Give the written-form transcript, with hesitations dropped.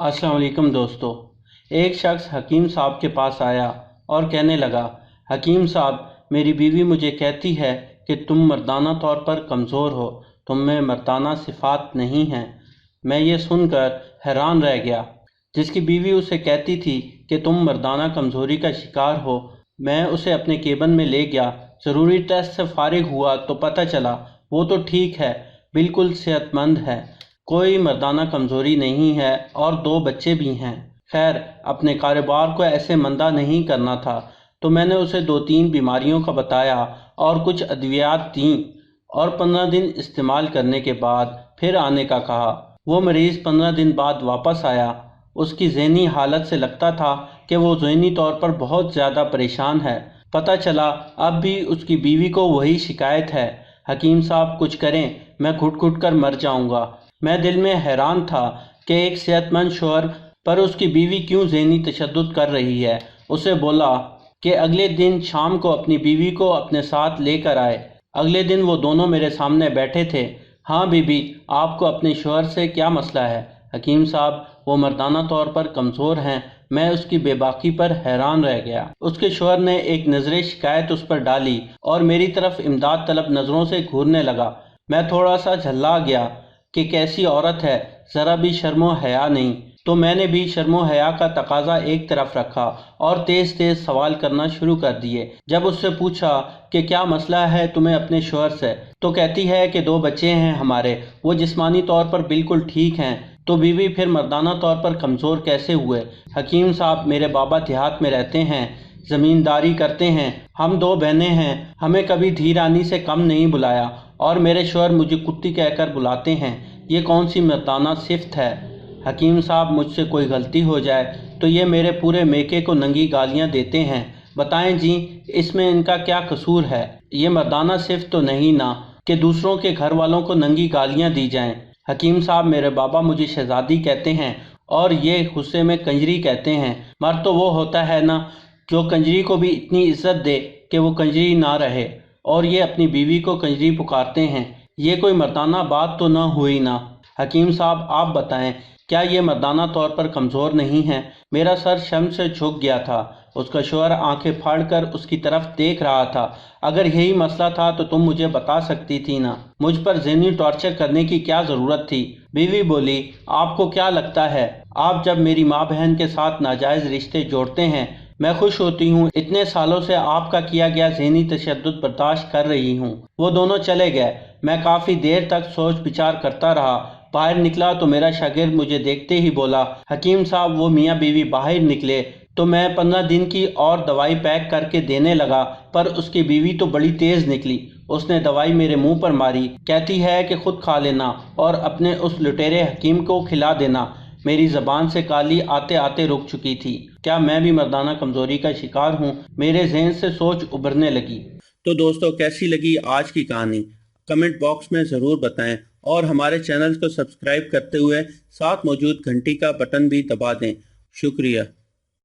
अस्सलाम वालेकुम दोस्तों। एक शख्स हकीम साहब के पास आया और कहने लगा, हकीम साहब, मेरी बीवी मुझे कहती है कि तुम मर्दाना तौर पर कमज़ोर हो, तुम में मर्दाना सिफात नहीं हैं। मैं ये सुनकर हैरान रह गया। जिसकी बीवी उसे कहती थी कि तुम मर्दाना कमज़ोरी का शिकार हो, मैं उसे अपने केबिन में ले गया। ज़रूरी टेस्ट से फारिग हुआ तो पता चला वो तो ठीक है, बिल्कुल सेहतमंद है, कोई मर्दाना कमज़ोरी नहीं है और 2 बच्चे भी हैं। खैर, अपने कारोबार को ऐसे मंदा नहीं करना था, तो मैंने उसे 2-3 बीमारियों का बताया और कुछ अद्वियात दीं और 15 दिन इस्तेमाल करने के बाद फिर आने का कहा। वो मरीज़ 15 दिन बाद वापस आया। उसकी ज़हनी हालत से लगता था कि वो ज़हनी तौर पर बहुत ज़्यादा परेशान है। पता चला अब भी उसकी बीवी को वही शिकायत है। हकीम साहब कुछ करें, मैं घुट घुट कर मर जाऊंगा। मैं दिल में हैरान था कि एक सेहतमंद शौहर पर उसकी बीवी क्यों ज़हनी तशद्दुद कर रही है। उसे बोला कि अगले दिन शाम को अपनी बीवी को अपने साथ लेकर आए। अगले दिन वो दोनों मेरे सामने बैठे थे। हाँ बीबी, आपको अपने शौहर से क्या मसला है? हकीम साहब, वो मर्दाना तौर पर कमज़ोर हैं। मैं उसकी बेबाकी पर हैरान रह गया। उसके शौहर ने एक नज़र शिकायत उस पर डाली और मेरी तरफ इमदाद तलब नज़रों से घूरने लगा। मैं थोड़ा सा झल्ला गया कि कैसी औरत है, ज़रा भी शर्मो हया नहीं। तो मैंने भी शर्मो हया का तकाजा एक तरफ रखा और तेज़ तेज़ सवाल करना शुरू कर दिए। जब उससे पूछा कि क्या मसला है तुम्हें अपने शौहर से, तो कहती है कि 2 बच्चे हैं हमारे, वो जिस्मानी तौर पर बिल्कुल ठीक हैं, तो बीवी फिर मर्दाना तौर पर कमज़ोर कैसे हुए? हकीम साहब, मेरे बाबा देहात में रहते हैं, ज़मींदारी करते हैं, हम 2 बहनें हैं, हमें कभी धी रानी से कम नहीं बुलाया और मेरे शौहर मुझे कुत्ती कहकर बुलाते हैं। ये कौन सी मर्दाना सिफ़त है? हकीम साहब, मुझसे कोई गलती हो जाए तो ये मेरे पूरे मेके को नंगी गालियां देते हैं। बताएं जी, इसमें इनका क्या कसूर है? ये मर्दाना सिफ़त तो नहीं ना कि दूसरों के घर वालों को नंगी गालियां दी जाएं। हकीम साहब, मेरे बाबा मुझे शहजादी कहते हैं और ये गुस्से में कंजरी कहते हैं। मर्द तो वो होता है ना जो कंजरी को भी इतनी इज्जत दे कि वो कंजरी ना रहे, और ये अपनी बीवी को कंजरी पुकारते हैं। ये कोई मर्दाना बात तो ना हुई ना। हकीम साहब, आप बताएं, क्या ये मर्दाना तौर पर कमज़ोर नहीं है? मेरा सर शर्म से झुक गया था। उसका शौहर आंखें फाड़ कर उसकी तरफ देख रहा था। अगर यही मसला था तो तुम मुझे बता सकती थी ना, मुझ पर ज़हनी टॉर्चर करने की क्या ज़रूरत थी? बीवी बोली, आपको क्या लगता है, आप जब मेरी माँ बहन के साथ नाजायज़ रिश्ते जोड़ते हैं, मैं खुश होती हूँ? इतने सालों से आपका किया गया ज़हनी तशद्दुद बर्दाश्त कर रही हूँ। वो दोनों चले गए। मैं काफ़ी देर तक सोच विचार करता रहा। बाहर निकला तो मेरा शागिर्द मुझे देखते ही बोला, हकीम साहब, वो मियाँ बीवी बाहर निकले तो मैं 15 दिन की और दवाई पैक करके देने लगा, पर उसकी बीवी तो बड़ी तेज़ निकली। उसने दवाई मेरे मुंह पर मारी, कहती है कि खुद खा लेना और अपने उस लुटेरे हकीम को खिला देना। मेरी ज़बान से काली आते आते रुक चुकी थी। क्या मैं भी मर्दाना कमज़ोरी का शिकार हूँ? मेरे जहन से सोच उभरने लगी। तो दोस्तों, कैसी लगी आज की कहानी? कमेंट बॉक्स में ज़रूर बताएं और हमारे चैनल को सब्सक्राइब करते हुए साथ मौजूद घंटी का बटन भी दबा दें। शुक्रिया।